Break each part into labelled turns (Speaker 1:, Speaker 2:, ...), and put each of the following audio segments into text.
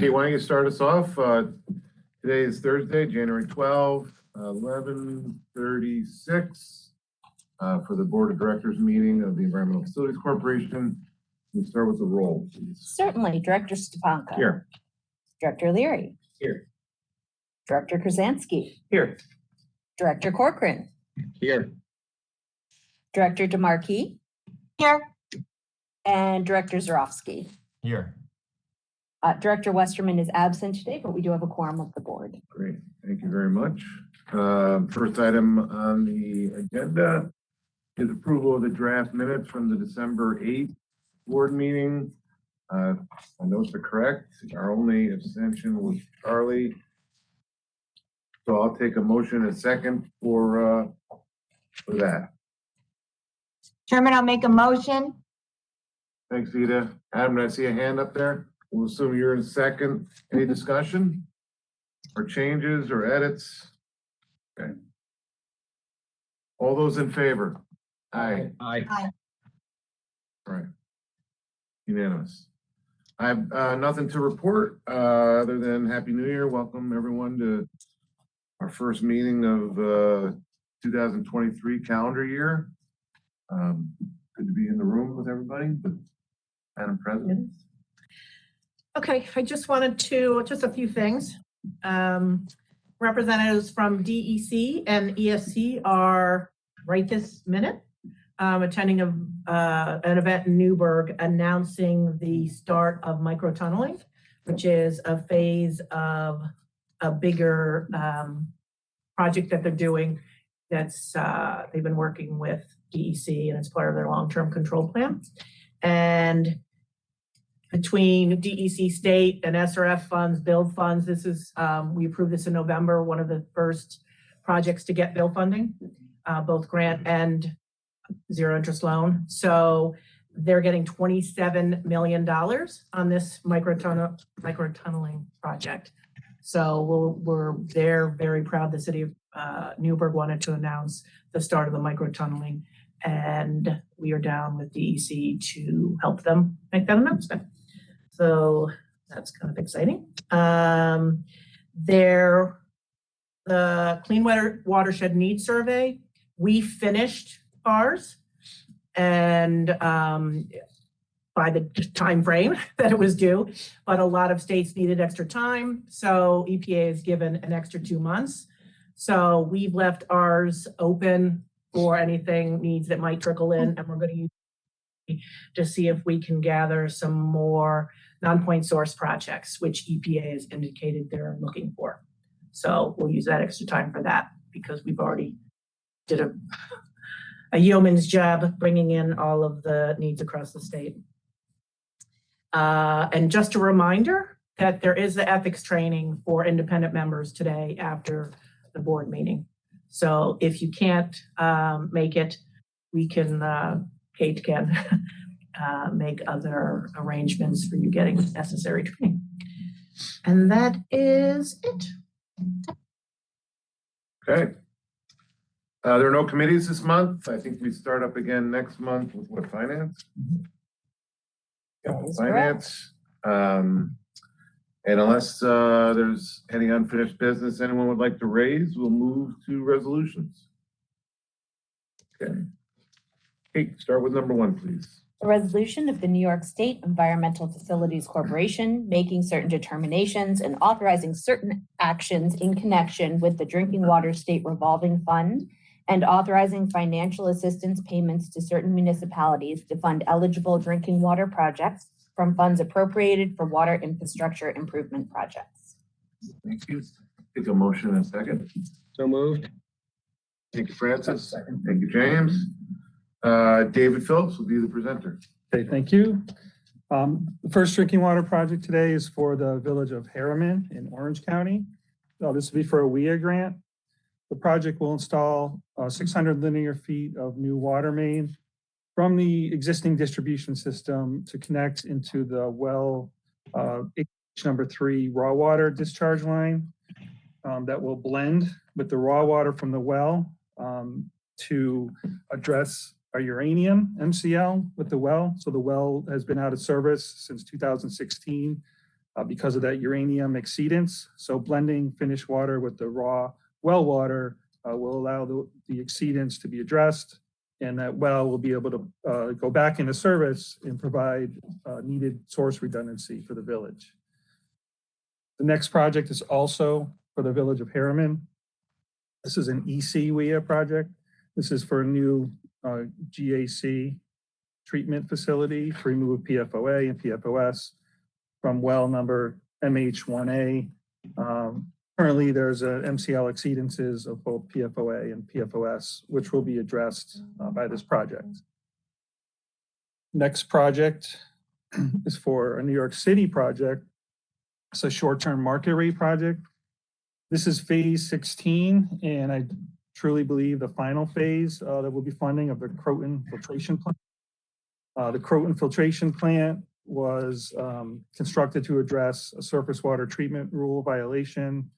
Speaker 1: Okay, why don't you start us off? Today is Thursday, January 12th, 11:36 for the Board of Directors meeting of the Environmental Facilities Corporation. We start with the roll, please.
Speaker 2: Certainly. Director Stepanka.
Speaker 1: Here.
Speaker 2: Director Leary.
Speaker 1: Here.
Speaker 2: Director Krasansky.
Speaker 1: Here.
Speaker 2: Director Corcoran.
Speaker 1: Here.
Speaker 2: Director DeMarquis.
Speaker 3: Here.
Speaker 2: And Director Zarofsky.
Speaker 4: Here.
Speaker 2: Director Westerman is absent today, but we do have a quorum of the board.
Speaker 1: Great, thank you very much. First item on the agenda is approval of the draft minutes from the December 8th board meeting. My notes are correct. Our only abstention was Charlie. So I'll take a motion and a second for that.
Speaker 3: Chairman, I'll make a motion.
Speaker 1: Thanks, Vita. Adam, did I see a hand up there? We'll assume you're in second. Any discussion or changes or edits? Okay. All those in favor? Aye.
Speaker 4: Aye.
Speaker 1: All right. Unanimous. I have nothing to report other than Happy New Year. Welcome everyone to our first meeting of 2023 calendar year. Good to be in the room with everybody, but Madam President.
Speaker 5: Okay, I just wanted to, just a few things. Representatives from DEC and ESC are right this minute attending an event in Newburgh announcing the start of microtunneling, which is a phase of a bigger project that they're doing that's they've been working with DEC and it's part of their long-term control plan. And between DEC state and SRF funds, build funds, this is, we approved this in November, one of the first projects to get bill funding, both grant and zero interest loan. So they're getting $27 million on this microtunneling project. So they're very proud. The city of Newburgh wanted to announce the start of the microtunneling, and we are down with DEC to help them make that announcement. So that's kind of exciting. The Clean Watershed Needs Survey, we finished ours, and by the time frame that it was due, but a lot of states needed extra time, so EPA has given an extra 2 months. So we've left ours open for anything needs that might trickle in, and we're going to use to see if we can gather some more non-point source projects, which EPA has indicated they're looking for. So we'll use that extra time for that because we've already did a yeoman's job bringing in all of the needs across the state. And just a reminder that there is the ethics training for independent members today after the board meeting. So if you can't make it, we can, Kate can make other arrangements for you getting necessary training. And that is it.
Speaker 1: Okay. There are no committees this month. I think we start up again next month with what, finance? Finance. And unless there's any unfinished business anyone would like to raise, we'll move to resolutions. Okay. Kate, start with number 1, please.
Speaker 2: A resolution of the New York State Environmental Facilities Corporation making certain determinations and authorizing certain actions in connection with the Drinking Water State Revolving Fund and authorizing financial assistance payments to certain municipalities to fund eligible drinking water projects from funds appropriated for water infrastructure improvement projects.
Speaker 1: Thank you. Take a motion in a second.
Speaker 4: So moved.
Speaker 1: Thank you, Francis. Thank you, James. David Phillips will be the presenter.
Speaker 6: Okay, thank you. The first drinking water project today is for the village of Harriman in Orange County. This will be for a WIA grant. The project will install 600 linear feet of new water main from the existing distribution system to connect into the well number 3 raw water discharge line that will blend with the raw water from the well to address our uranium MCL with the well. So the well has been out of service since 2016. because of that uranium exceedance. So blending finished water with the raw well water will allow the exceedance to be addressed, and that well will be able to go back into service and provide needed source redundancy for the village. The next project is also for the village of Harriman. This is an EC-WIA project. This is for a new GAC treatment facility to remove PFOA and PFOS from well number MH1A. Currently, there's a MCL exceedances of both PFOA and PFOS, which will be addressed by this project. Next project is for a New York City project. It's a short-term market rate project. This is phase 16, and I truly believe the final phase that will be funding of the Croton filtration plant. The Croton filtration plant was constructed to address a surface water treatment rule violation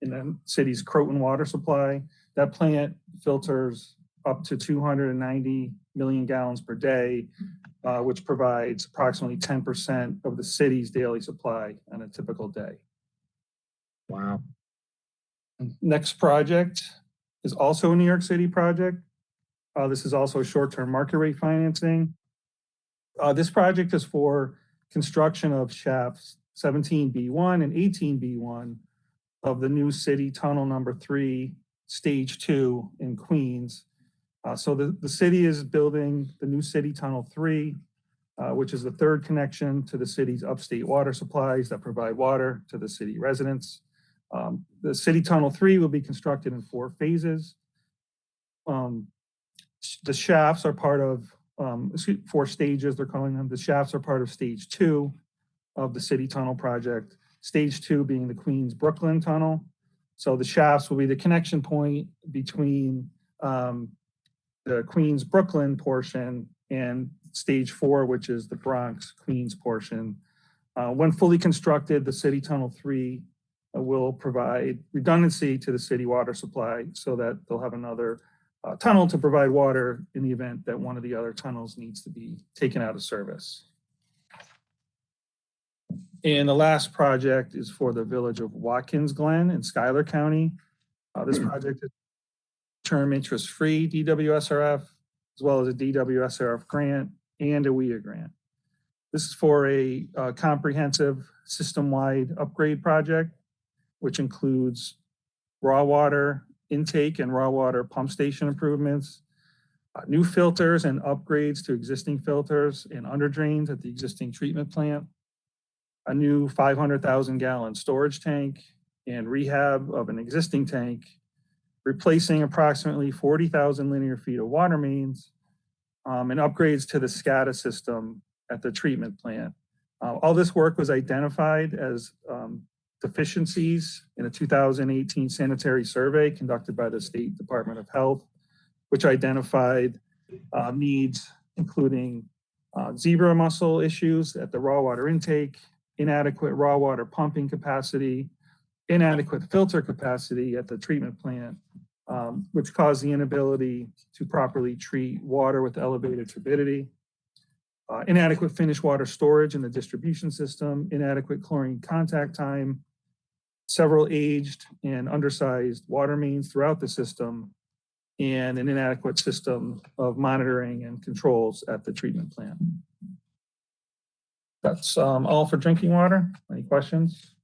Speaker 6: in the city's Croton water supply. That plant filters up to 290 million gallons per day, which provides approximately 10% of the city's daily supply on a typical day.
Speaker 1: Wow.
Speaker 6: Next project is also a New York City project. This is also short-term market rate financing. This project is for construction of shafts 17B1 and 18B1 of the new city tunnel number 3, stage 2 in Queens. So the city is building the new city tunnel 3, which is the third connection to the city's upstate water supplies that provide water to the city residents. The city tunnel 3 will be constructed in 4 phases. The shafts are part of 4 stages, they're calling them. The shafts are part of stage 2 of the city tunnel project. Stage 2 being the Queens Brooklyn tunnel. So the shafts will be the connection point between the Queens Brooklyn portion and stage 4, which is the Bronx Queens portion. When fully constructed, the city tunnel 3 will provide redundancy to the city water supply so that they'll have another tunnel to provide water in the event that one of the other tunnels needs to be taken out of service. And the last project is for the village of Watkins Glen in Schuyler County. This project is term interest-free DWSRF, as well as a DWSRF grant and a WIA grant. This is for a comprehensive system-wide upgrade project, which includes raw water intake and raw water pump station improvements, new filters and upgrades to existing filters and under drains at the existing treatment plant, a new 500,000 gallon storage tank and rehab of an existing tank, replacing approximately 40,000 linear feet of water mains, and upgrades to the SCADA system at the treatment plant. All this work was identified as deficiencies in a 2018 sanitary survey conducted by the State Department of Health, which identified needs including zebra mussel issues at the raw water intake, inadequate raw water pumping capacity, inadequate filter capacity at the treatment plant, which caused the inability to properly treat water with elevated turbidity, inadequate finished water storage in the distribution system, inadequate chlorine contact time, several aged and undersized water mains throughout the system, and an inadequate system of monitoring and controls at the treatment plant. That's all for drinking water. Any questions?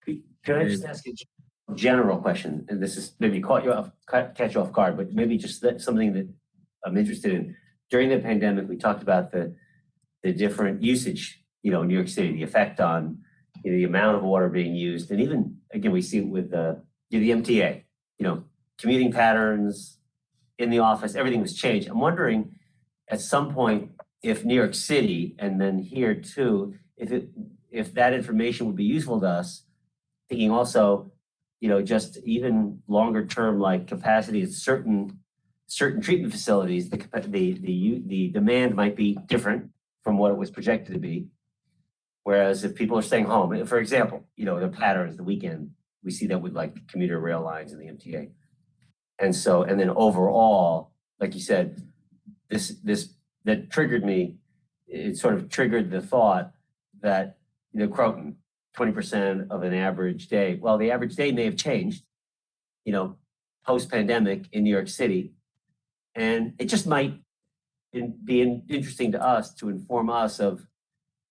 Speaker 4: Can I just ask a general question? And this is maybe catch you off guard, but maybe just something that I'm interested in. During the pandemic, we talked about the different usage, in New York City, the effect on the amount of water being used, and even again we see it with the MTA. Commuting patterns in the office, everything was changed. I'm wondering, at some point, if New York City and then here too, if that information would be useful to us. Thinking also, just even longer term, like capacity at certain treatment facilities, the demand might be different from what it was projected to be. Whereas if people are staying home, for example, the patterns, the weekend, we see that with like commuter rail lines and the MTA. And then overall, like you said, this that triggered me. It sort of triggered the thought that Croton, 20% of an average day. Well, the average day may have changed, post-pandemic in New York City. And it just might be interesting to us to inform us of,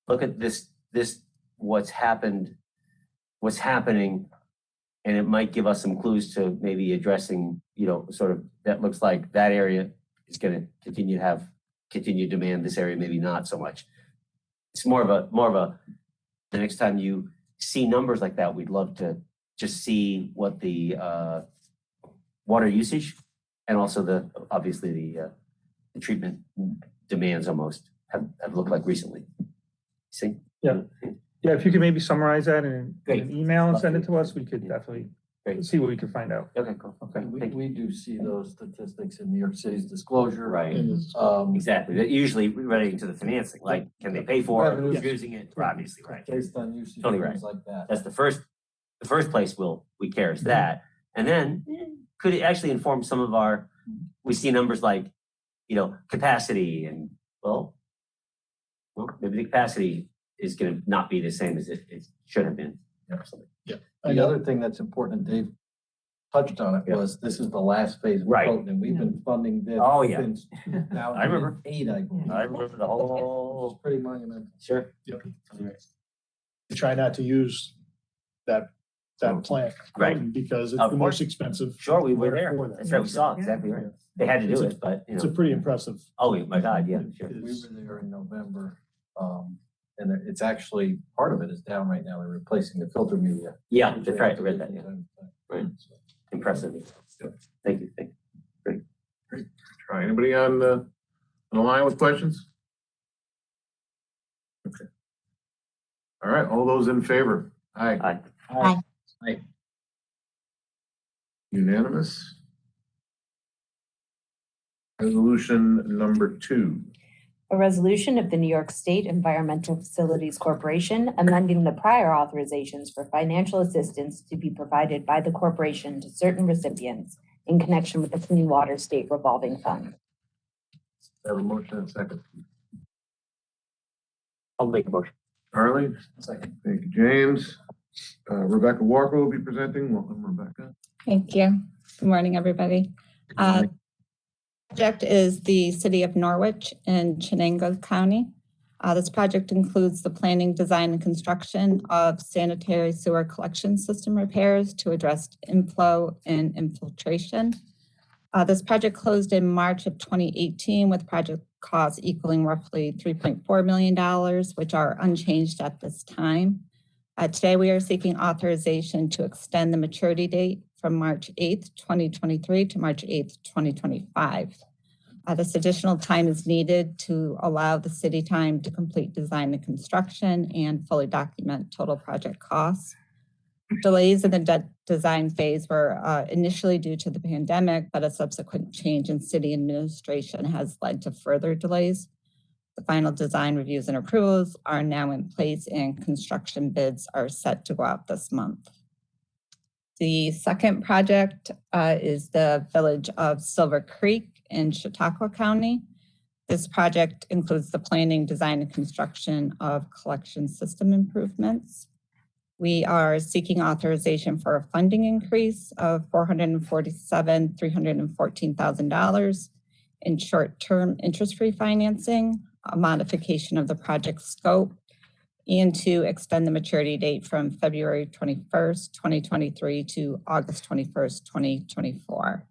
Speaker 4: look at this, what's happening, and it might give us some clues to maybe addressing, sort of, that looks like that area is going to continue to have continued demand. This area, maybe not so much. It's more of a, the next time you see numbers like that, we'd love to just see what the water usage and also obviously the treatment demands almost have looked like recently. See?
Speaker 6: Yeah. Yeah, if you could maybe summarize that in an
Speaker 4: Great.
Speaker 6: email and send it to us, we could definitely
Speaker 4: Great.
Speaker 6: see what we can find out.
Speaker 4: Okay, cool.
Speaker 6: Okay.
Speaker 7: We do see those statistics in New York City's disclosure.
Speaker 4: Right.
Speaker 7: And,
Speaker 4: Exactly. That usually relating to the financing, like, can they pay for it, who's
Speaker 7: Revenues.
Speaker 4: using it? Obviously, right.
Speaker 7: based on usage,
Speaker 4: Totally
Speaker 7: things like that.
Speaker 4: That's the first place we care is that. And then could it actually inform some of we see numbers like, capacity and, well, maybe the capacity is going to not be the same as it should have been.
Speaker 7: The other thing that's important, Dave touched on it,
Speaker 4: Yeah.
Speaker 7: was this is the last phase of
Speaker 4: Right.
Speaker 7: Croton, and we've been funding this
Speaker 4: Oh, yeah.
Speaker 7: since
Speaker 4: I remember.
Speaker 7: 2008, I believe.
Speaker 4: I remember the
Speaker 7: It's
Speaker 4: whole,
Speaker 7: pretty monumental.
Speaker 4: sure.
Speaker 8: We try not to use that plant.
Speaker 4: Right.
Speaker 8: Because it's
Speaker 4: Of
Speaker 8: the
Speaker 4: course.
Speaker 8: most expensive.
Speaker 4: Sure, we were there.
Speaker 8: for that.
Speaker 4: That's right, we saw, exactly right. They had to do it, but,
Speaker 8: It's a pretty impressive.
Speaker 4: oh, my God, yeah, sure.
Speaker 7: We were there in November, and it's actually, part of it is down right now. They're replacing the filter media.
Speaker 4: Yeah, that's right, I read that, yeah. Right. Impressive. Thank you.
Speaker 1: Try. Anybody on the line with questions? Okay. All right, all those in favor? Aye.
Speaker 4: Aye.
Speaker 1: Unanimous. Resolution number 2.
Speaker 2: A resolution of the New York State Environmental Facilities Corporation amending the prior authorizations for financial assistance to be provided by the corporation to certain recipients in connection with the Clean Water State Revolving Fund.
Speaker 1: Have a motion and a second.
Speaker 4: I'll make a motion.
Speaker 1: Harley?
Speaker 7: Second.
Speaker 1: Thank you, James. Rebecca Walker will be presenting. Welcome, Rebecca.
Speaker 9: Thank you. Good morning, everybody. Project is the City of Norwich in Chenango County. This project includes the planning, design, and construction of sanitary sewer collection system repairs to address inflow and infiltration. This project closed in March of 2018 with project costs equaling roughly $3.4 million, which are unchanged at this time. Today, we are seeking authorization to extend the maturity date from March 8th, 2023 to March 8th, 2025. This additional time is needed to allow the city time to complete design and construction and fully document total project costs. Delays in the design phase were initially due to the pandemic, but a subsequent change in city administration has led to further delays. The final design reviews and approvals are now in place and construction bids are set to go out this month. The second project is the Village of Silver Creek in Chautauqua County. This project includes the planning, design, and construction of collection system improvements. We are seeking authorization for a funding increase of $314,000 in short-term interest-free financing, a modification of the project scope, and to extend the maturity date from February 21st, 2023 to August 21st, 2024.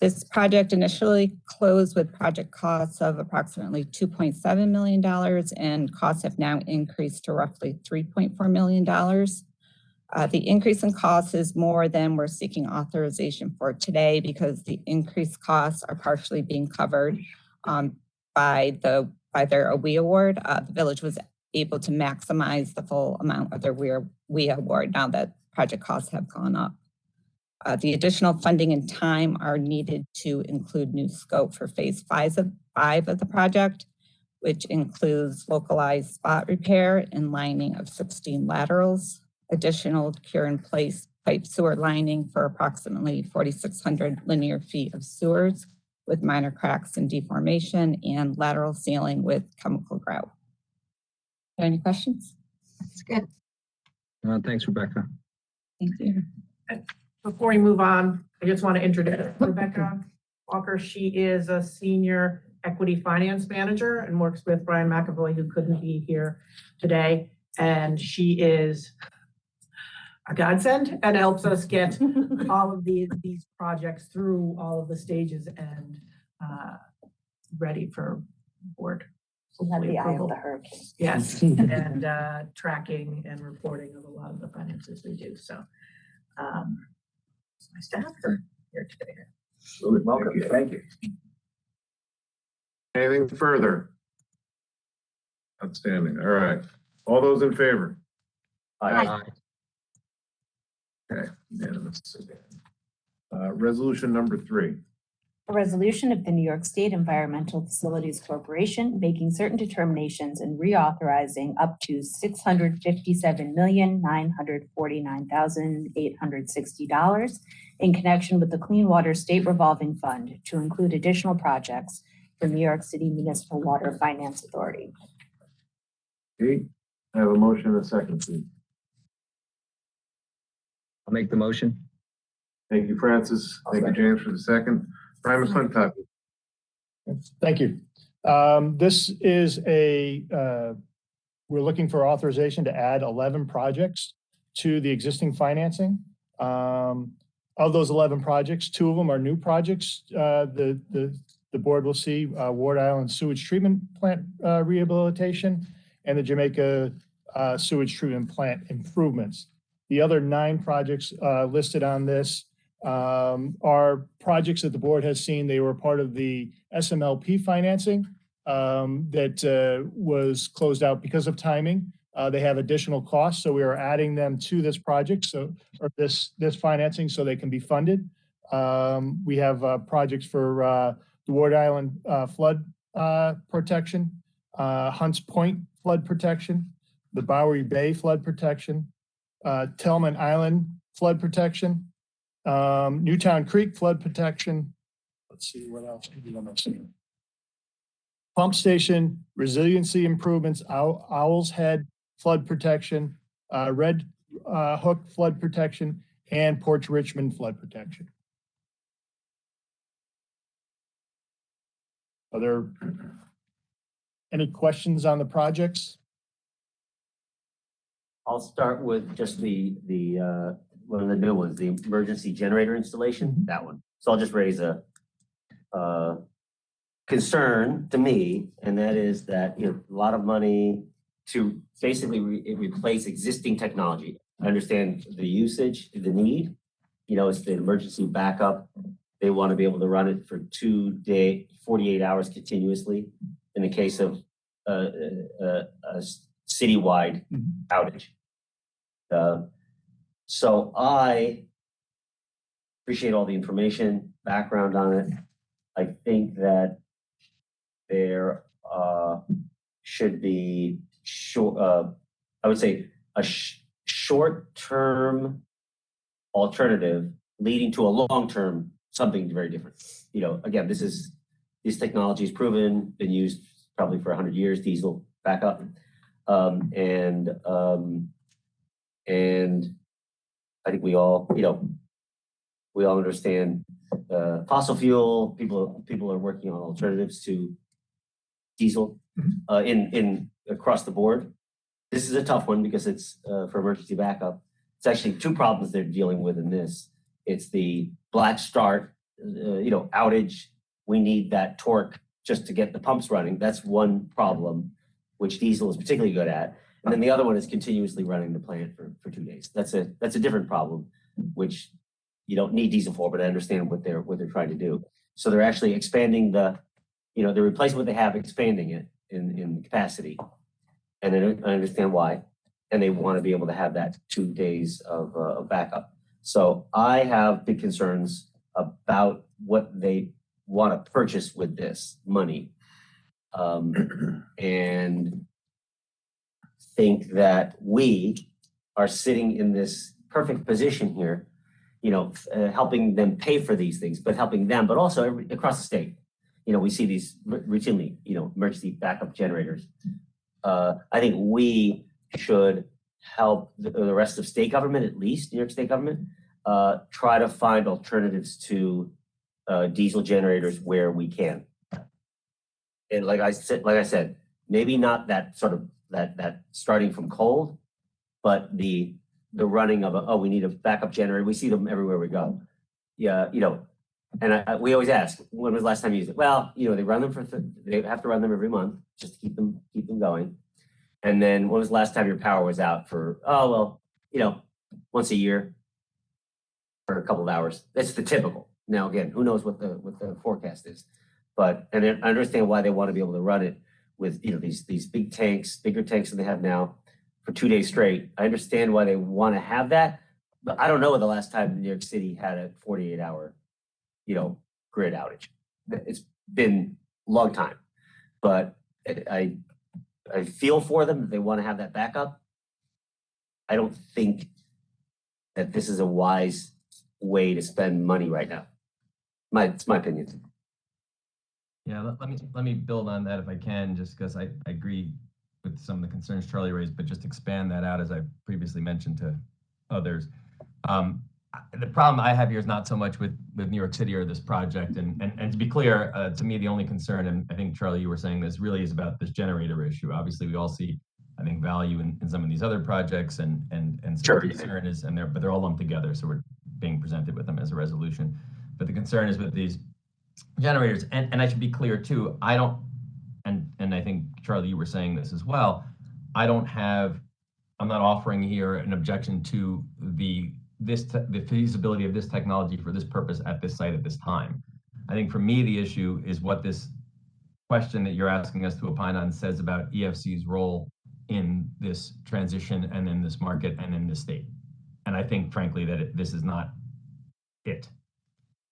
Speaker 9: This project initially closed with project costs of approximately $2.7 million, and costs have now increased to roughly $3.4 million. The increase in costs is more than we're seeking authorization for today because the increased costs are partially being covered by their WE award. The village was able to maximize the full amount of their WE award now that project costs have gone up. The additional funding and time are needed to include new scope for phase 5 of the project, which includes localized spot repair and lining of 16 laterals, additional cure-in-place pipe sewer lining for approximately 4,600 linear feet of sewers with minor cracks and deformation, and lateral sealing with chemical grout. Any questions?
Speaker 3: It's good.
Speaker 10: Thanks, Rebecca.
Speaker 9: Thank you.
Speaker 5: Before we move on, I just want to introduce Rebecca Walker. She is a senior equity finance manager and works with Brian McAvoy, who couldn't be here today. And she is a godsend and helps us get all of these projects through all of the stages and ready for board.
Speaker 2: We had the eye of
Speaker 5: approval.
Speaker 2: the hurricane.
Speaker 5: Yes, and tracking and reporting of a lot of the finances we do. So my staff are here today.
Speaker 1: Welcome. Thank you. Anything further? Outstanding. All right. All those in favor?
Speaker 3: Aye.
Speaker 1: Okay, unanimous. Resolution number 3.
Speaker 2: A resolution of the New York State Environmental Facilities Corporation making certain determinations and reauthorizing up to $657,949,860 in connection with the Clean Water State Revolving Fund to include additional projects for New York City Municipal Water Finance Authority.
Speaker 1: Okay, I have a motion and a second, please.
Speaker 10: I'll make the motion.
Speaker 1: Thank you, Francis. Thank you, James, for the second. Brian McClintock.
Speaker 8: Thank you. This is we're looking for authorization to add 11 projects to the existing financing. Of those 11 projects, 2 of them are new projects. The board will see Ward Island Sewage Treatment Plant rehabilitation and the Jamaica Sewage Treatment Plant improvements. The other 9 projects listed on this are projects that the board has seen. They were part of the SMLP financing that was closed out because of timing. They have additional costs, so we are adding them to this project, or this financing, so they can be funded. We have projects for the Ward Island flood protection, Hunts Point flood protection, the Bowery Bay flood protection, Tellman Island flood protection, Newtown Creek flood protection. Let's see what else did we see. Pump station resiliency improvements, Owl's Head flood protection, Red Hook flood protection, and Porch Richmond flood protection. Are there any questions on the projects?
Speaker 4: I'll start with just the one of the new ones, the emergency generator installation, that one. So I'll just raise a concern to me, and that is that, a lot of money to basically replace existing technology. I understand the usage, the need, it's the emergency backup. They want to be able to run it for 48 hours continuously in the case of a citywide outage. So I appreciate all the information, background on it. I think that there should be I would say a short-term alternative leading to a long-term something very different. Again, this technology is proven, been used probably for 100 years, diesel backup, and I think we all understand fossil fuel. People are working on alternatives to diesel in across the board. This is a tough one because it's for emergency backup. It's actually 2 problems they're dealing with in this. It's the black start, outage. We need that torque just to get the pumps running. That's one problem, which diesel is particularly good at. And then the other one is continuously running the plant for 2 days. That's a different problem, which you don't need diesel for, but I understand what they're trying to do. So they're actually expanding they're replacing what they have, expanding it in capacity. And I understand why. And they want to be able to have that 2 days of backup. So I have big concerns about what they want to purchase with this money. And think that we are sitting in this perfect position here, helping them pay for these things, but helping them, but also across the state. We see these routinely, emergency backup generators. I think we should help the rest of state government, at least New York State government, try to find alternatives to diesel generators where we can. And like I said, maybe not that sort of that starting from cold, but the running of we need a backup generator. We see them everywhere we go. Yeah, and we always ask, when was the last time you used it? Well, they run them they have to run them every month just to keep them going. And then when was the last time your power was out for, once a year for a couple of hours? That's the typical. Now, again, who knows what the forecast is, but, and I understand why they want to be able to run it with, these big tanks, bigger tanks than they have now for 2 days straight. I understand why they want to have that, but I don't know the last time New York City had a 48-hour, grid outage. It's been a long time, but I feel for them that they want to have that backup. I don't think that this is a wise way to spend money right now. It's my opinion.
Speaker 11: Yeah, let me build on that if I can, just because I agree with some of the concerns Charlie raised, but just expand that out as I previously mentioned to others. The problem I have here is not so much with New York City or this project, and to be clear, to me the only concern, and I think Charlie you were saying this, really is about this generator issue. Obviously, we all see, I think, value in some of these other projects, and
Speaker 4: Sure.
Speaker 11: the concern is, but they're all lumped together, so we're being presented with them as a resolution. But the concern is with these generators, and I should be clear too. I don't, and I think Charlie you were saying this as well. I'm not offering here an objection to the feasibility of this technology for this purpose at this site at this time. I think for me, the issue is what this question that you're asking us to opine on says about EFC's role in this transition and in this market and in this state. And I think, frankly, that this is not it.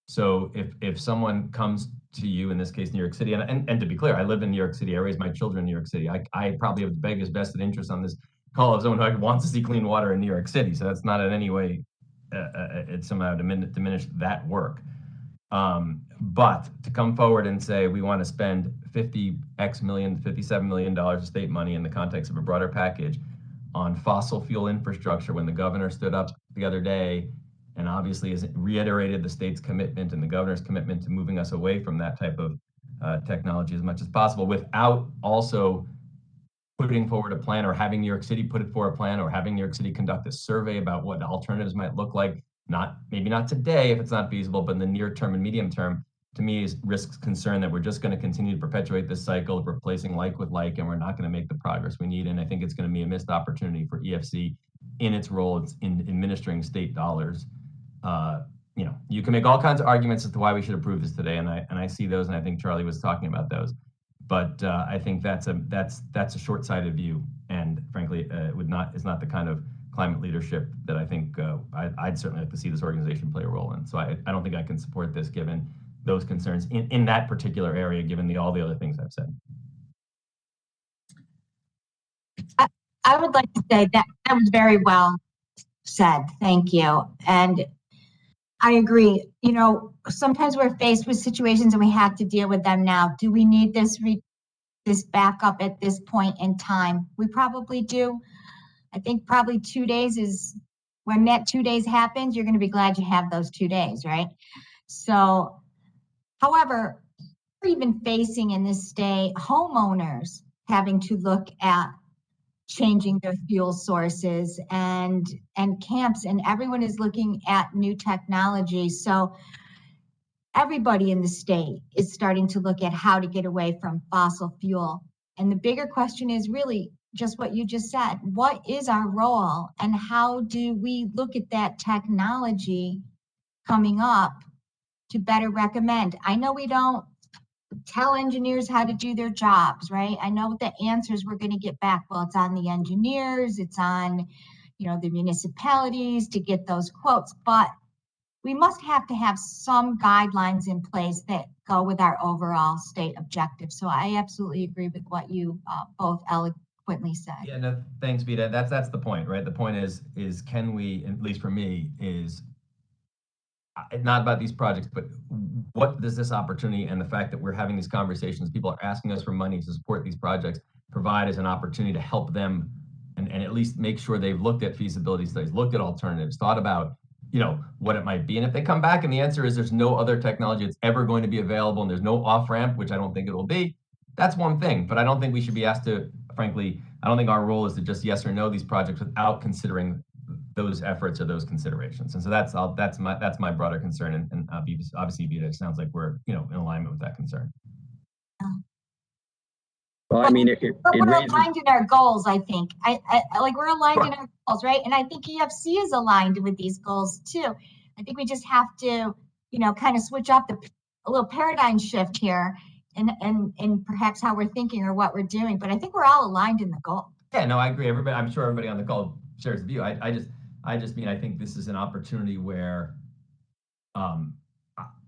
Speaker 11: So if someone comes to you, in this case, New York City, and to be clear, I live in New York City, I raise my children in New York City. I probably have the biggest vested interest on this call of someone who wants to see clean water in New York City. So that's not in any way it's somehow diminish that work. But to come forward and say we want to spend $57 million of state money in the context of a broader package on fossil fuel infrastructure, when the governor stood up the other day and obviously has reiterated the state's commitment and the governor's commitment to moving us away from that type of technology as much as possible, without also putting forward a plan or having New York City put it for a plan or having New York City conduct a survey about what alternatives might look like, maybe not today if it's not feasible, but in the near term and medium term, to me is risks concern that we're just going to continue to perpetuate this cycle of replacing like with like, and we're not going to make the progress we need. And I think it's going to be a missed opportunity for EFC in its role in administering state dollars. You can make all kinds of arguments as to why we should approve this today, and I see those, and I think Charlie was talking about those. But I think that's a short-sighted view, and frankly, is not the kind of climate leadership that I think I'd certainly like to see this organization play a role in. So I don't think I can support this given those concerns in that particular area, given all the other things I've said.
Speaker 3: I would like to say that was very well said. Thank you. And I agree. Sometimes we're faced with situations and we have to deal with them now. Do we need this backup at this point in time? We probably do. I think probably 2 days is when that 2 days happens, you're going to be glad you have those 2 days, right? So, however, we're even facing in this state homeowners having to look at changing their fuel sources and camps, and everyone is looking at new technology. So everybody in the state is starting to look at how to get away from fossil fuel. And the bigger question is really just what you just said. What is our role, and how do we look at that technology coming up to better recommend? I know we don't tell engineers how to do their jobs, right? I know the answers we're going to get back. Well, it's on the engineers, it's on, the municipalities to get those quotes, but we must have to have some guidelines in place that go with our overall state objective. So I absolutely agree with what you both eloquently said.
Speaker 11: Yeah, no, thanks, Vita. That's the point, right? The point is can we, at least for me, is not about these projects, but what does this opportunity and the fact that we're having these conversations, people are asking us for money to support these projects, provide as an opportunity to help them and at least make sure they've looked at feasibility studies, looked at alternatives, thought about, what it might be. And if they come back and the answer is there's no other technology that's ever going to be available and there's no off-ramp, which I don't think it will be, that's one thing. But I don't think we should be asked to, frankly, I don't think our role is to just yes or no these projects without considering those efforts or those considerations. And so that's my broader concern. And obviously, Vita, it sounds like we're, in alignment with that concern.
Speaker 10: Well, I mean, it
Speaker 3: But we're
Speaker 10: raises,
Speaker 3: aligned in our goals, I think. I like we're aligned in our goals, right? And I think EFC is aligned with these goals too. I think we just have to, kind of switch up a little paradigm shift here and perhaps how we're thinking or what we're doing. But I think we're all aligned in the goal.
Speaker 11: Yeah, no, I agree. Everybody, I'm sure everybody on the call shares the view. I just mean, I think this is an opportunity where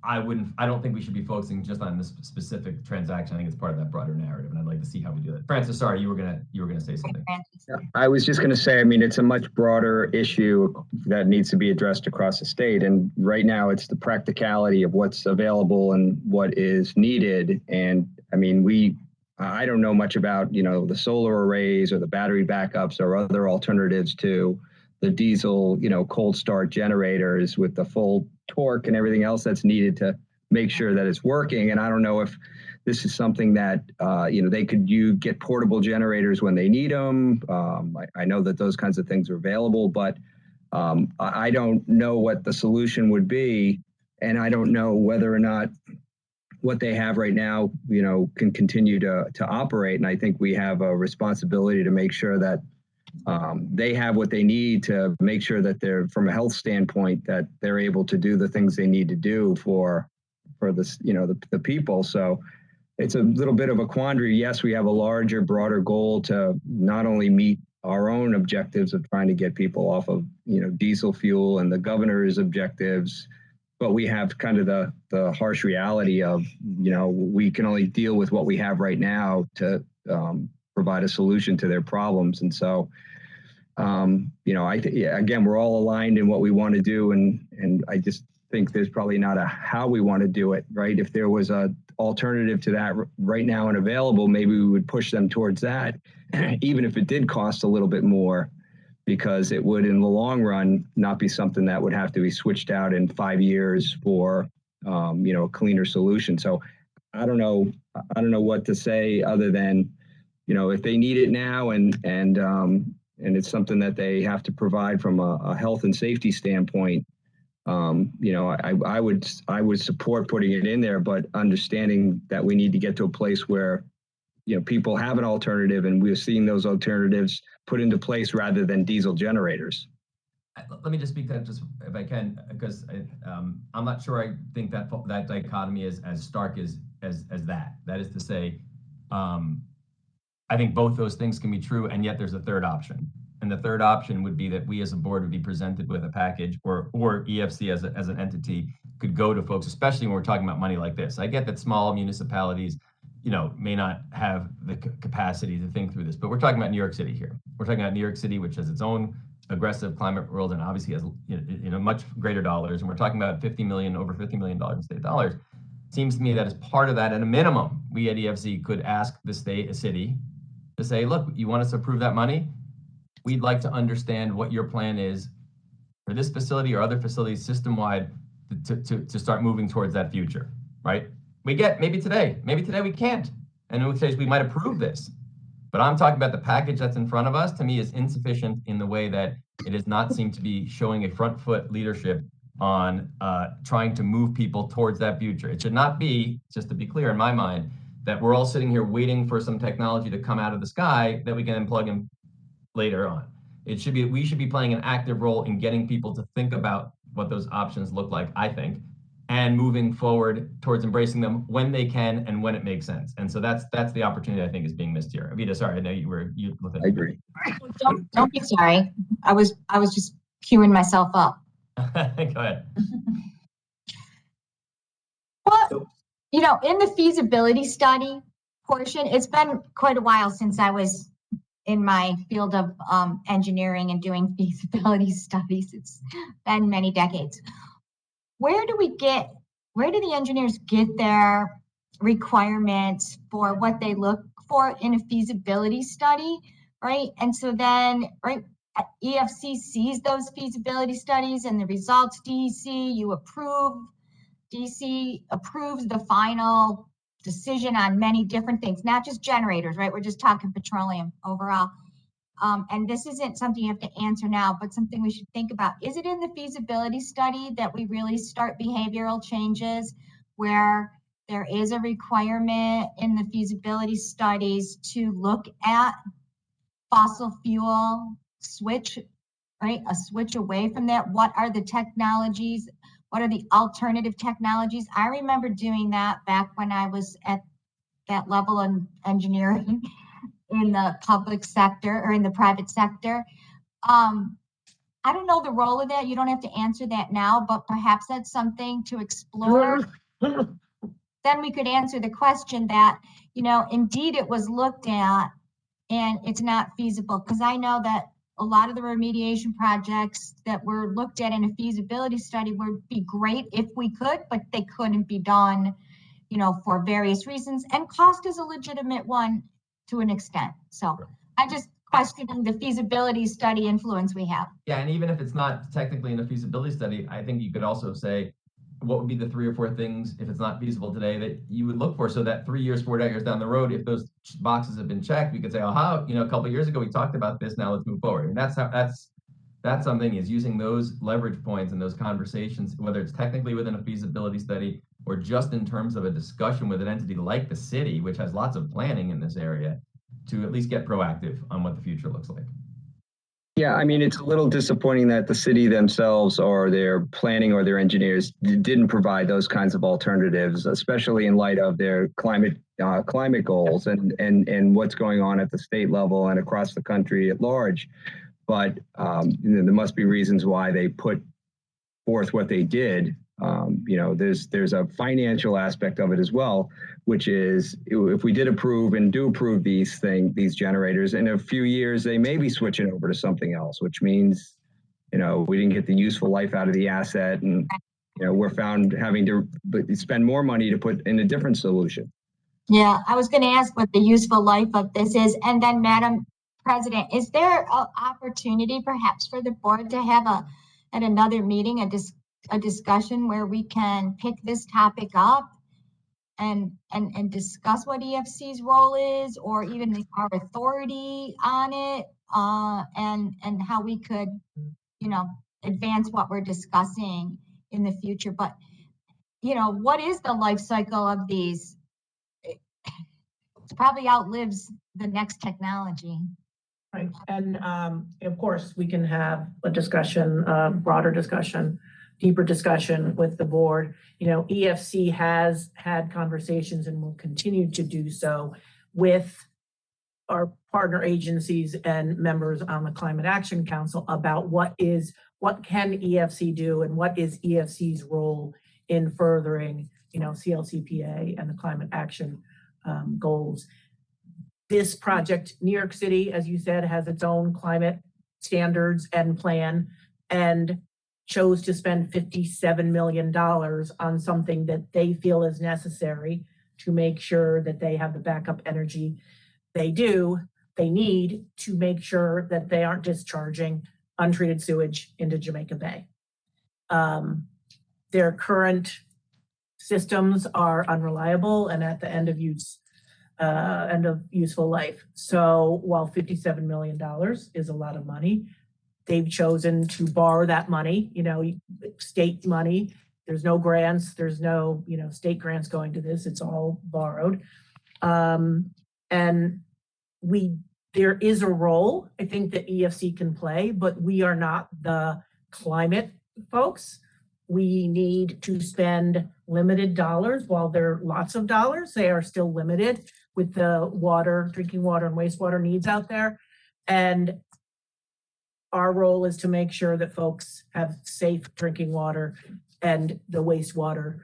Speaker 11: I don't think we should be focusing just on this specific transaction. I think it's part of that broader narrative, and I'd like to see how we do that. Francis, sorry, you were gonna say something.
Speaker 10: I was just going to say, I mean, it's a much broader issue that needs to be addressed across the state. And right now it's the practicality of what's available and what is needed. And I mean, I don't know much about, the solar arrays or the battery backups or other alternatives to the diesel, cold start generators with the full torque and everything else that's needed to make sure that it's working. And I don't know if this is something that, they could get portable generators when they need them. I know that those kinds of things are available, but I don't know what the solution would be. And I don't know whether or not what they have right now, can continue to operate. And I think we have a responsibility to make sure that they have what they need to make sure that they're, from a health standpoint, that they're able to do the things they need to do for this, the people. So it's a little bit of a quandary. Yes, we have a larger, broader goal to not only meet our own objectives of trying to get people off of, diesel fuel and the governor's objectives, but we have kind of the harsh reality of, we can only deal with what we have right now to provide a solution to their problems. And so, again, we're all aligned in what we want to do. And I just think there's probably not a how we want to do it, right? If there was a alternative to that right now and available, maybe we would push them towards that, even if it did cost a little bit more, because it would, in the long run, not be something that would have to be switched out in 5 years for, a cleaner solution. So I don't know what to say other than, if they need it now and it's something that they have to provide from a health and safety standpoint, I would support putting it in there, but understanding that we need to get to a place where, people have an alternative, and we're seeing those alternatives put into place rather than diesel generators.
Speaker 11: Let me just speak to that, just if I can, because I'm not sure I think that dichotomy is as stark as that. That is to say, I think both those things can be true, and yet there's a third option. And the third option would be that we as a board would be presented with a package, or EFC as an entity could go to folks, especially when we're talking about money like this. I get that small municipalities, may not have the capacity to think through this, but we're talking about New York City here. We're talking about New York City, which has its own aggressive climate rules and obviously has, much greater dollars. And we're talking about over $50 million in state dollars. It seems to me that as part of that, at a minimum, we at EFC could ask the city to say, look, you want us to approve that money? We'd like to understand what your plan is for this facility or other facilities system-wide to start moving towards that future, right? Maybe today we can't. And in which case we might approve this. But I'm talking about the package that's in front of us, to me, is insufficient in the way that it does not seem to be showing a front foot leadership on trying to move people towards that future. It should not be, just to be clear in my mind, that we're all sitting here waiting for some technology to come out of the sky that we can then plug in later on. We should be playing an active role in getting people to think about what those options look like, I think, and moving forward towards embracing them when they can and when it makes sense. And so that's the opportunity I think is being missed here. Avita, sorry, I know you looked at.
Speaker 10: I agree.
Speaker 3: Don't be sorry. I was just queuing myself up.
Speaker 11: Go ahead.
Speaker 3: Well, in the feasibility study portion, it's been quite a while since I was in my field of engineering and doing feasibility studies. It's been many decades. Where do the engineers get their requirements for what they look for in a feasibility study right? And so then, right, EFC sees those feasibility studies and the results, DEC, you approve, DC approves the final decision on many different things, not just generators, right? We're just talking petroleum overall. And this isn't something you have to answer now, but something we should think about. Is it in the feasibility study that we really start behavioral changes where there is a requirement in the feasibility studies to look at fossil fuel switch, right? A switch away from that. What are the technologies? What are the alternative technologies? I remember doing that back when I was at that level of engineering in the public sector or in the private sector. I don't know the role of that. You don't have to answer that now, but perhaps that's something to explore. Then we could answer the question that, you know, indeed it was looked at and it's not feasible. Because I know that a lot of the remediation projects that were looked at in a feasibility study would be great if we could, but they couldn't be done, you know, for various reasons. And cost is a legitimate one to an extent. So I just questioning the feasibility study influence we have.
Speaker 11: Yeah, and even if it's not technically in a feasibility study, I think you could also say, what would be the 3 or 4 things, if it's not feasible today, that you would look for so that 3 years, 4 years down the road, if those boxes have been checked, we could say, oh, how, you know, a couple of years ago, we talked about this, now let's move forward. And that's something, is using those leverage points and those conversations, whether it's technically within a feasibility study or just in terms of a discussion with an entity like the city, which has lots of planning in this area, to at least get proactive on what the future looks like.
Speaker 10: Yeah, I mean, it's a little disappointing that the city themselves or their planning or their engineers didn't provide those kinds of alternatives, especially in light of their climate goals and what's going on at the state level and across the country at large. But you know, there must be reasons why they put forth what they did. You know, there's a financial aspect of it as well, which is if we did approve and do approve these generators, in a few years they may be switching over to something else, which means, you know, we didn't get the useful life out of the asset, and you know, we're found having to spend more money to put in a different solution.
Speaker 3: Yeah, I was going to ask what the useful life of this is, and then Madam President, is there an opportunity perhaps for the board to have at another meeting a discussion where we can pick this topic up and discuss what EFC's role is, or even our authority on it, and how we could, you know, advance what we're discussing in the future. But, you know, what is the life cycle of these? It probably outlives the next technology.
Speaker 5: Right, and of course, we can have a discussion, broader discussion, deeper discussion with the board. You know, EFC has had conversations and will continue to do so with our partner agencies and members on the Climate Action Council about what can EFC do and what is EFC's role in furthering, you know, CLCPA and the climate action goals. This project, New York City, as you said, has its own climate standards and plan, and chose to spend $57 million on something that they feel is necessary to make sure that they have the backup energy they need to make sure that they aren't discharging untreated sewage into Jamaica Bay. Their current systems are unreliable and at the end of useful life. So while $57 million is a lot of money, they've chosen to borrow that money, you know, state money. There's no grants, there's no, you know, state grants going to this, it's all borrowed. And there is a role I think that EFC can play, but we are not the climate folks. We need to spend limited dollars. While there are lots of dollars, they are still limited with the water, drinking water and wastewater needs out there. And our role is to make sure that folks have safe drinking water and the wastewater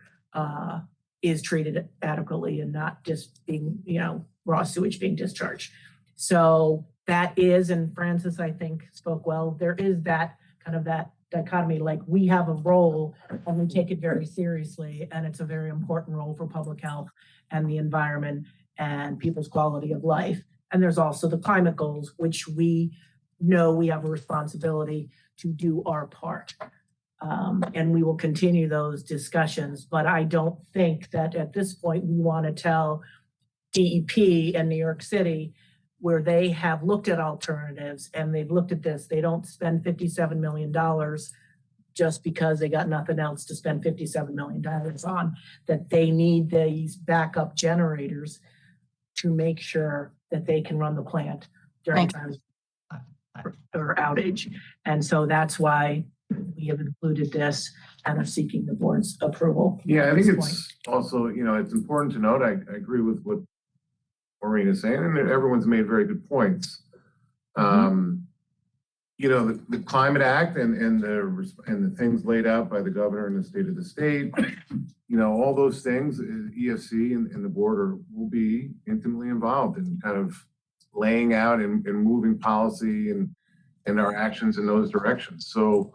Speaker 5: is treated adequately and not just being, you know, raw sewage being discharged. So that is, and Francis, I think, spoke well, there is that kind of that dichotomy, like we have a role and we take it very seriously, and it's a very important role for public health and the environment and people's quality of life. And there's also the climate goals, which we know we have a responsibility to do our part. And we will continue those discussions, but I don't think that at this point we want to tell DEP and New York City, where they have looked at alternatives and they've looked at this, they don't spend $57 million just because they got nothing else to spend $57 million on, that they need these backup generators to make sure that they can run the plant during times or outage. And so that's why we have included this and are seeking the board's approval.
Speaker 1: Yeah, I
Speaker 5: at
Speaker 1: think
Speaker 5: this
Speaker 1: it's
Speaker 5: point.
Speaker 1: also, it's important to note, I agree with what Maureen is saying, and everyone's made very good points. The Climate Act and the things laid out by the governor and the state of the state, all those things, EFC and the board will be intimately involved in kind of laying out and moving policy and our actions in those directions. So,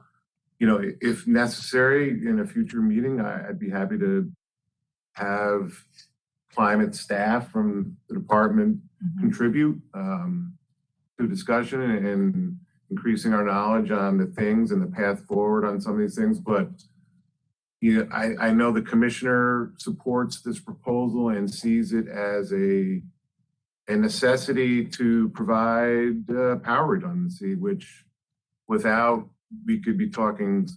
Speaker 1: if necessary in a future meeting, I'd be happy to have climate staff from the department contribute to discussion and increasing our knowledge on the things and the path forward on some of these things. But I know the commissioner supports this proposal and sees it as a necessity to provide power redundancy, which without, we could be talking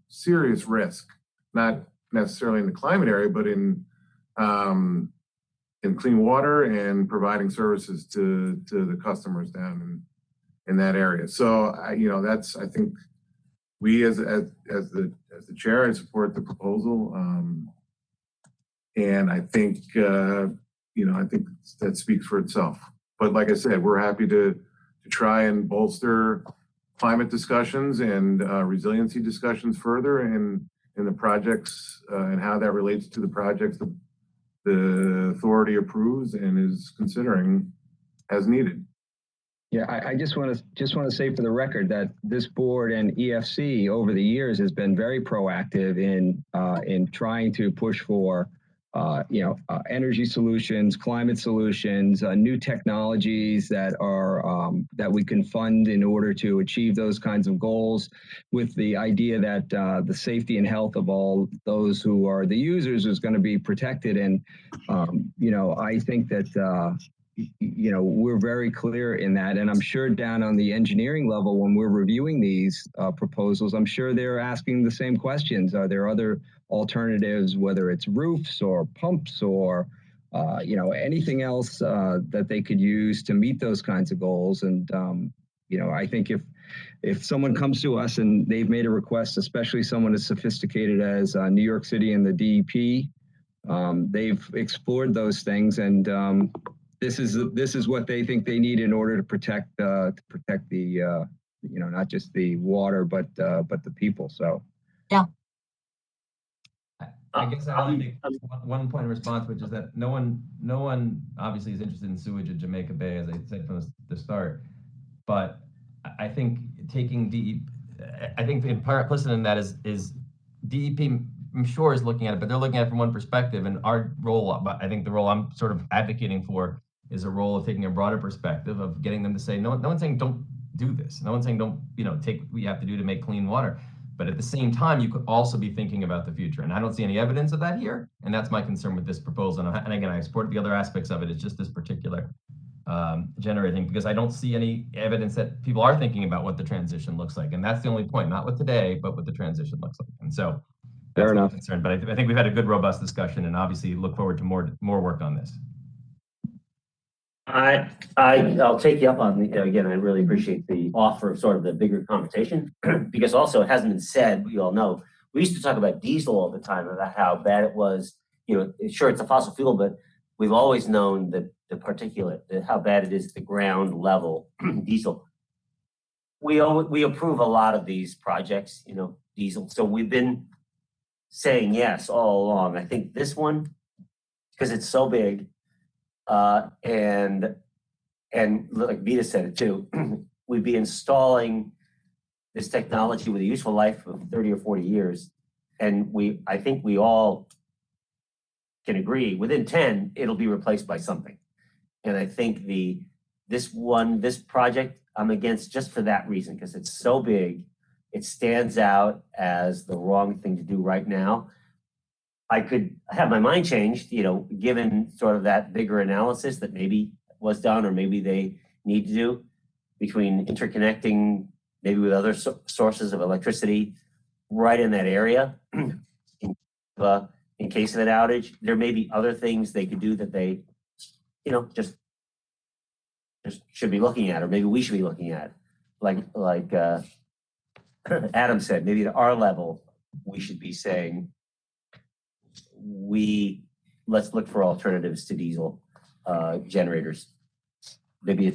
Speaker 1: serious risk, not necessarily in the climate area, but in clean water and providing services to the customers down in that area. So that's, I think we as the chair, I support the proposal. And I think I think that speaks for itself. But like I said, we're happy to try and bolster climate discussions and resiliency discussions further in the projects and how that relates to the projects that the authority approves and is considering as needed.
Speaker 10: Yeah, I just want to say for the record that this board and EFC over the years has been very proactive in trying to push for energy solutions, climate solutions, new technologies that are that we can fund in order to achieve those kinds of goals, with the idea that the safety and health of all those who are the users is going to be protected. And I think that we're very clear in that, and I'm sure down on the engineering level when we're reviewing these proposals, I'm sure they're asking the same questions. Are there other alternatives, whether it's roofs or pumps or anything else that they could use to meet those kinds of goals? And I think if someone comes to us and they've made a request, especially someone as sophisticated as New York City and the DEP, they've explored those things, and this is what they think they need in order to protect the not just the water but the people. So
Speaker 3: yeah.
Speaker 11: I guess I only make one point of response, which is that no one obviously is interested in sewage at Jamaica Bay, as I said from the start. But I think implicit in that is DEP, I'm sure, is looking at it, but they're looking at it from one perspective. And our role, I think the role I'm sort of advocating for, is a role of taking a broader perspective of getting them to say, no one's saying don't do this. No one's saying don't take what you have to do to make clean water. But at the same time, you could also be thinking about the future. And I don't see any evidence of that here. And that's my concern with this proposal. And again, I support the other aspects of it. It's just this particular generating, because I don't see any evidence that people are thinking about what the transition looks like. And that's the only point, not what today, but what the transition looks like. And so that's
Speaker 10: fair enough.
Speaker 11: Concern. But I think we've had a good, robust discussion, and obviously look forward to more work on this.
Speaker 4: I'll take you up on again, I really appreciate the offer of sort of the bigger conversation, because also it hasn't been said, we all know, we used to talk about diesel all the time, about how bad it was. Sure, it's a fossil fuel, but we've always known that the particulate, how bad it is at the ground level, diesel. We approve a lot of these projects, diesel. So we've been saying yes all along. I think this one, because it's so big, and like Vita said it too, we'd be installing this technology with a useful life of 30 or 40 years. And I think we all can agree within 10, it'll be replaced by something. And I think the this project, I'm against just for that reason, because it's so big. It stands out as the wrong thing to do right now. I could have my mind changed, given sort of that bigger analysis that maybe was done, or maybe they need to do between interconnecting maybe with other sources of electricity right in that area. In case of an outage, there may be other things they could do that they, just should be looking at, or maybe we should be looking at. Like Adam said, maybe at our level, we should be saying, let's look for alternatives to diesel generators. Maybe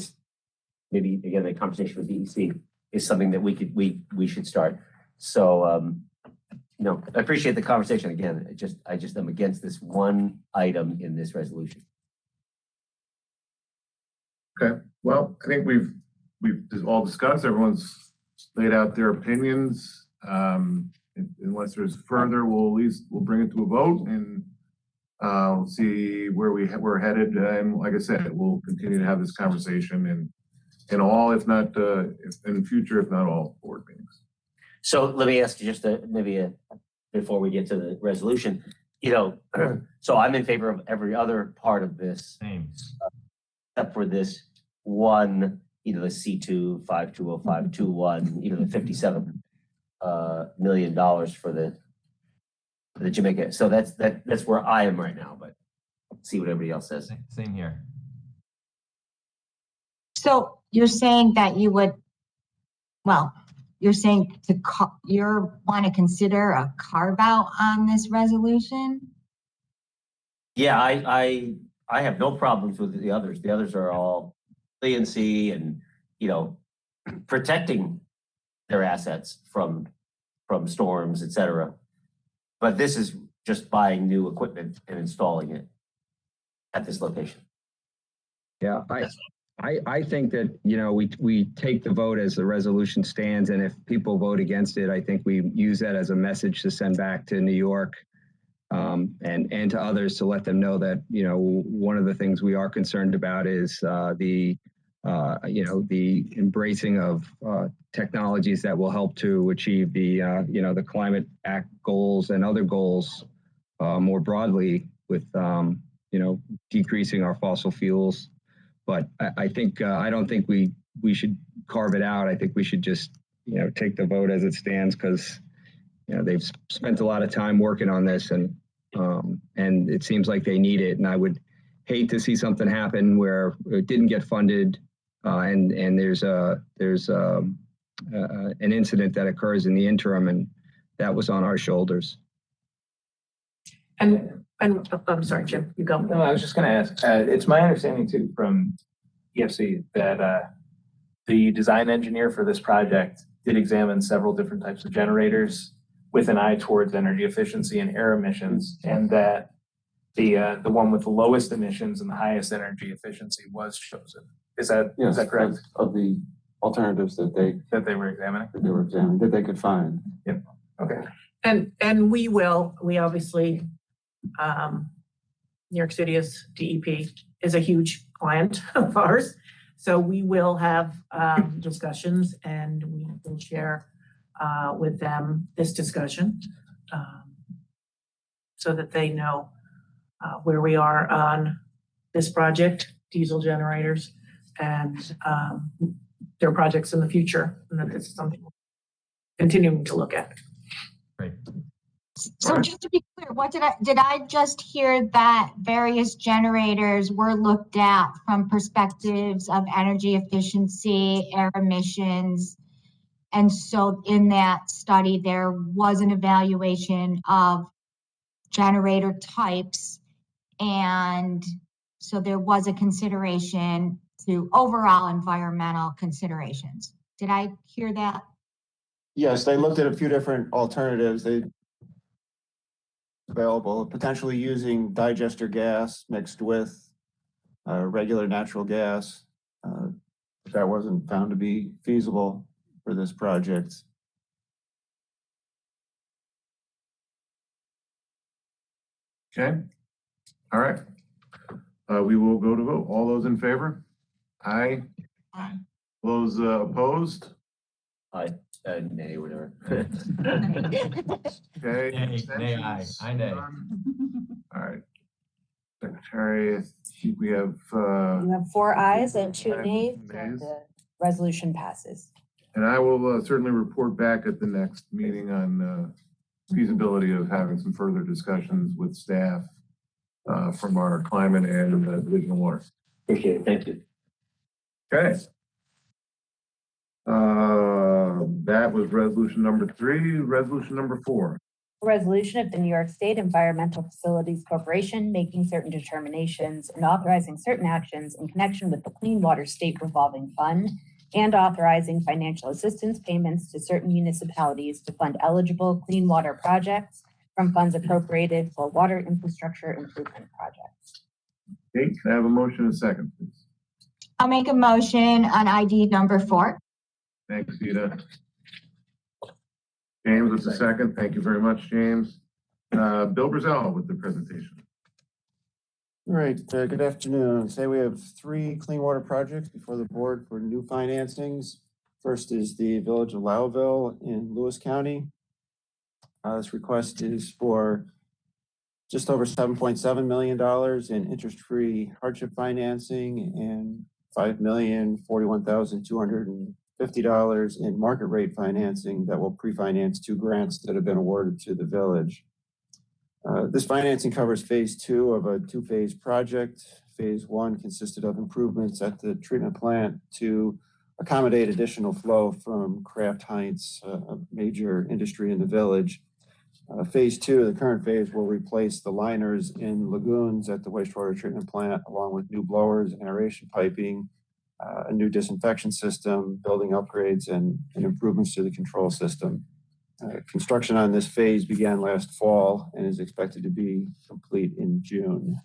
Speaker 4: again, the conversation with DEC is something that we should start. So, I appreciate the conversation again. I just am against this one item in this resolution.
Speaker 1: Okay, well, I think we've all discussed, everyone's laid out their opinions. Unless there's further, we'll bring it to a vote, and we'll see where we're headed. And like I said, we'll continue to have this conversation in all, if not, if in future, if not all board meetings.
Speaker 4: So let me ask you just before we get to the resolution, so I'm in favor of every other part of this,
Speaker 11: Same.
Speaker 4: except for this one, either the C2 520521, either the $57 million for the Jamaica. So that's where I am right now, but see what everybody else says.
Speaker 11: Same here.
Speaker 3: So you're saying that you would, you're saying you want to consider a carve out on this resolution?
Speaker 4: Yeah, I have no problems with the others. The others are all resiliency and, protecting their assets from storms, et cetera. But this is just buying new equipment and installing it at this location.
Speaker 10: Yeah, I think that, we take the vote as the resolution stands, and if people vote against it, I think we use that as a message to send back to New York, and to others to let them know that, one of the things we are concerned about is the embracing of technologies that will help to achieve the Climate Act goals and other goals more broadly with, decreasing our fossil fuels. But I think I don't think we should carve it out. I think we should just take the vote as it stands, because they've spent a lot of time working on this, and it seems like they need it. And I would hate to see something happen where it didn't get funded, and there's an incident that occurs in the interim, and that was on our shoulders.
Speaker 5: And I'm sorry, Jim, you go.
Speaker 12: No, I was just going to ask, it's my understanding too from EFC that the design engineer for this project did examine several different types of generators with an eye towards energy efficiency and air emissions, and that the one with the lowest emissions and the highest energy efficiency was chosen. Is that correct?
Speaker 13: Of the alternatives that they
Speaker 12: were examining?
Speaker 13: That they could find.
Speaker 12: Yep. Okay.
Speaker 5: And we obviously, New York City DEP is a huge client of ours. So we will have discussions, and we will share with them this discussion so that they know where we are on this project, diesel generators, and their projects in the future, and that this is something we're continuing to look at.
Speaker 11: Great.
Speaker 3: So just to be clear, did I just hear that various generators were looked at from perspectives of energy efficiency, air emissions? And so in that study, there was an evaluation of generator types. And so there was a consideration to overall environmental considerations. Did I hear that?
Speaker 13: Yes, they looked at a few different alternatives. They available, potentially using digester gas mixed with regular natural gas. That wasn't found to be feasible for this project.
Speaker 1: Okay, all right. We will go to vote. All those in favor? Aye.
Speaker 3: Aye.
Speaker 1: Those opposed?
Speaker 4: Nay, whatever.
Speaker 1: Okay.
Speaker 11: Nay, aye.
Speaker 1: Abstentions?
Speaker 11: Aye, nay.
Speaker 1: None? All right. Secretary, I think we have,
Speaker 2: You have 4 ayes and 2
Speaker 1: Ayes,
Speaker 2: nays,
Speaker 1: nays.
Speaker 2: and the resolution passes.
Speaker 1: and I will certainly report back at the next meeting on feasibility of having some further discussions with staff from our climate and division of water.
Speaker 4: Appreciate it. Thank you.
Speaker 1: Okay. That was resolution number 3. Resolution number 4.
Speaker 2: A resolution of the New York State Environmental Facilities Corporation making certain determinations and authorizing certain actions in connection with the Clean Water State Revolving Fund and authorizing financial assistance payments to certain municipalities to fund eligible clean water projects from funds appropriated for water infrastructure improvement projects.
Speaker 1: Okay, can I have a motion and a second, please?
Speaker 3: I'll make a motion on ID number 4.
Speaker 1: Thanks, Rita. James with the second. Thank you very much, James. Bill Brazel with the presentation.
Speaker 13: All right, good afternoon. Today we have 3 clean water projects before the board for new financings. First is the Village of Lowville in Lewis County. This request is for just over $7.7 million in interest-free hardship financing and $5,041,250 in market rate financing that will pre-finance 2 grants that have been awarded to the village. This financing covers phase 2 of a 2-phase project. Phase 1 consisted of improvements at the treatment plant to accommodate additional flow from Kraft Heinz, a major industry in the village. Phase 2, the current phase, will replace the liners in lagoons at the wastewater treatment plant, along with new blowers and aeration piping, a new disinfection system, building upgrades, and improvements to the control system. Construction on this phase began last fall and is expected to be complete in June.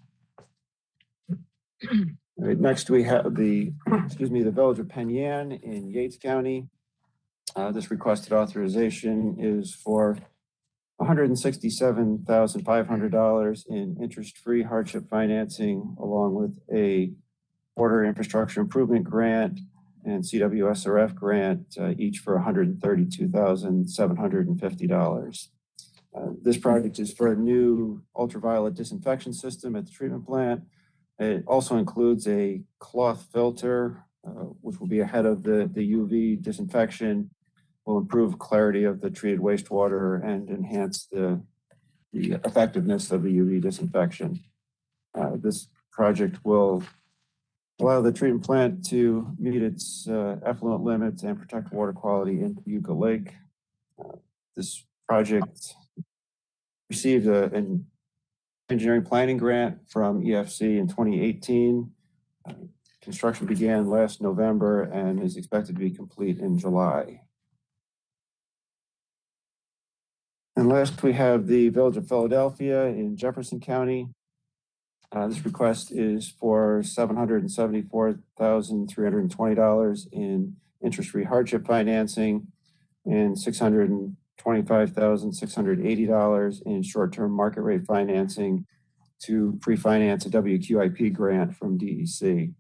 Speaker 13: All right, next we have the Village of Penn Yan in Yates County. This requested authorization is for $167,500 in interest-free hardship financing, along with a water infrastructure improvement grant and CWSRF grant, each for $132,750. This project is for a new ultraviolet disinfection system at the treatment plant. It also includes a cloth filter, which will be ahead of the UV disinfection, will improve clarity of the treated wastewater and enhance the effectiveness of the UV disinfection. This project will allow the treatment plant to meet its effluent limits and protect water quality in Yucca Lake. This project received an engineering planning grant from EFC in 2018. Construction began last November and is expected to be complete in July. And last, we have the Village of Philadelphia in Jefferson County. This request is for $774,320 in interest-free hardship financing and $625,680 in short-term market rate financing to pre-finance a WQIP grant from DEC.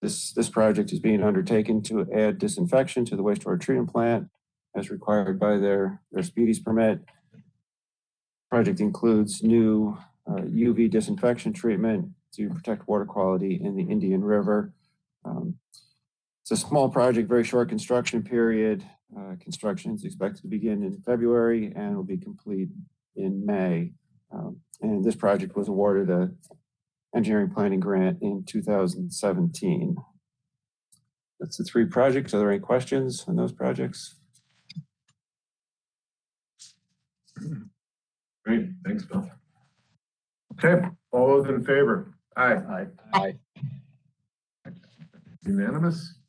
Speaker 13: This project is being undertaken to add disinfection to the wastewater treatment plant as required by their speedies permit. Project includes new UV disinfection treatment to protect water quality in the Indian River. It's a small project, very short construction period. Construction is expected to begin in February and will be complete in May. And this project was awarded an engineering planning grant in 2017. That's the 3 projects. Are there any questions on those projects?
Speaker 1: Great, thanks, Bill. Okay, all those in favor? Aye.
Speaker 10: Aye.
Speaker 1: Unanimous?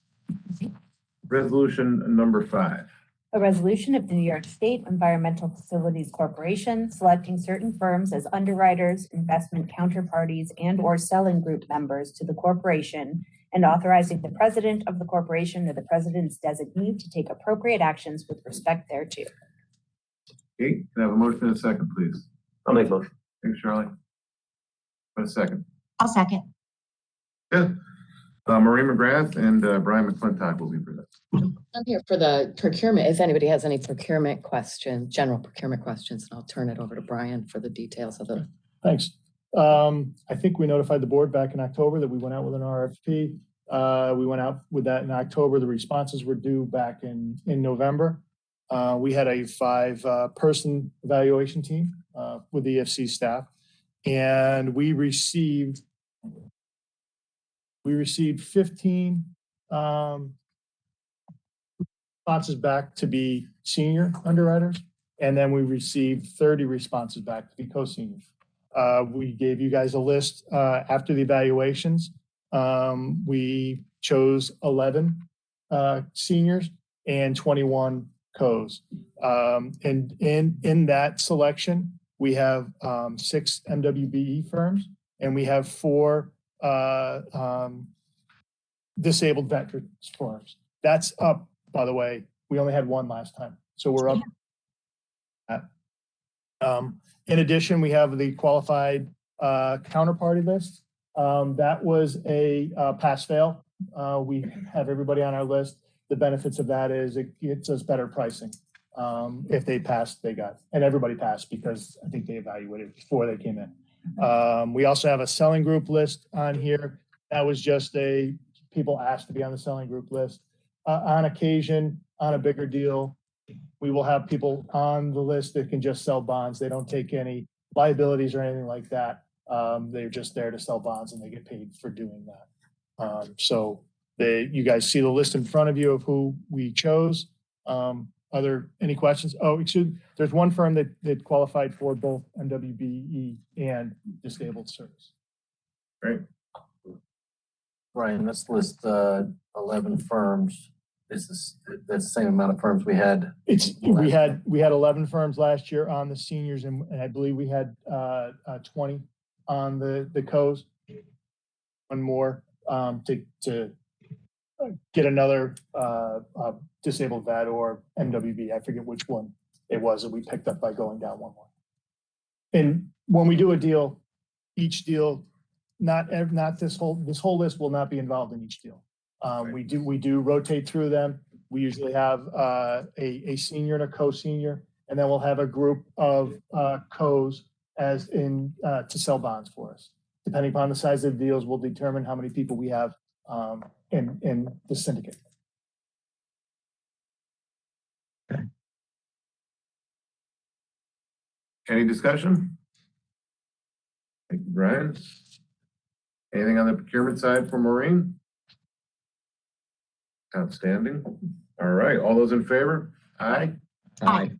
Speaker 1: Resolution number 5.
Speaker 2: A resolution of the New York State Environmental Facilities Corporation selecting certain firms as underwriters, investment counterparties, and/or selling group members to the corporation and authorizing the president of the corporation or the president's designee to take appropriate actions with respect thereto.
Speaker 1: Okay, can I have a motion and a second, please?
Speaker 4: I'll make a motion.
Speaker 1: Thanks, Charlie. A second.
Speaker 3: I'll second.
Speaker 1: Good. Maureen McGrath and Brian McClintock will be present.
Speaker 14: I'm here for the procurement. If anybody has any procurement questions, general procurement questions, and I'll turn it over to Brian for the details of the.
Speaker 8: Thanks. I think we notified the board back in October that we went out with an RFP. We went out with that in October. The responses were due back in November. We had a 5-person evaluation team with the EFC staff, and we received 15 responses back to be senior underwriters, and then we received 30 responses back to be co-seniors. We gave you guys a list after the evaluations. We chose 11 seniors and 21 co's. And in that selection, we have 6 MWBE firms, and we have 4 disabled veterans firms. That's up, by the way. We only had 1 last time, so we're up. In addition, we have the qualified counterparty list. That was a pass-fail. We have everybody on our list. The benefits of that is it gets us better pricing. If they passed, they got, and everybody passed because I think they evaluated before they came in. We also have a selling group list on here. That was just people asked to be on the selling group list. On occasion, on a bigger deal, we will have people on the list that can just sell bonds. They don't take any liabilities or anything like that. They're just there to sell bonds, and they get paid for doing that. So you guys see the list in front of you of who we chose. Are there any questions? Oh, there's one firm that qualified for both MWBE and disabled service.
Speaker 1: Great.
Speaker 7: Brian, let's list 11 firms. That's the same amount of firms we had?
Speaker 8: We had 11 firms last year on the seniors, and I believe we had 20 on the co's. One more to get another disabled vet or MWB. I forget which one it was that we picked up by going down one more. And when we do a deal, each deal, not this whole list will not be involved in each deal. We do rotate through them. We usually have a senior and a co-senior, and then we'll have a group of co's as in to sell bonds for us. Depending upon the size of the deals, we'll determine how many people we have in the syndicate.
Speaker 10: Okay.
Speaker 1: Any discussion? Thank you, Brian. Anything on the procurement side for Maureen? Outstanding. All right, all those in favor? Aye.
Speaker 3: Aye.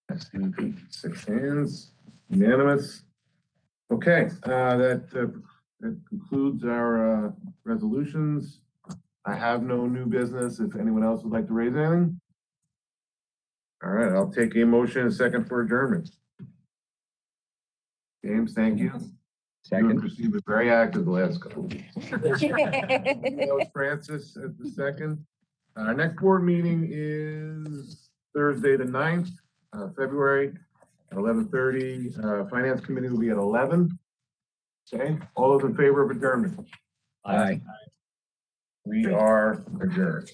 Speaker 1: 6 hands, unanimous. Okay, that concludes our resolutions. I have no new business. If anyone else would like to raise anything. All right, I'll take a motion and a second for adjournment. James, thank you.
Speaker 10: Second.
Speaker 1: You was very active the last couple of weeks. Francis at the second. Our next board meeting is Thursday, the 9th, February at 11:30. Finance committee will be at 11. Okay, all those in favor of adjournment?
Speaker 10: Aye.
Speaker 1: We are adjourned.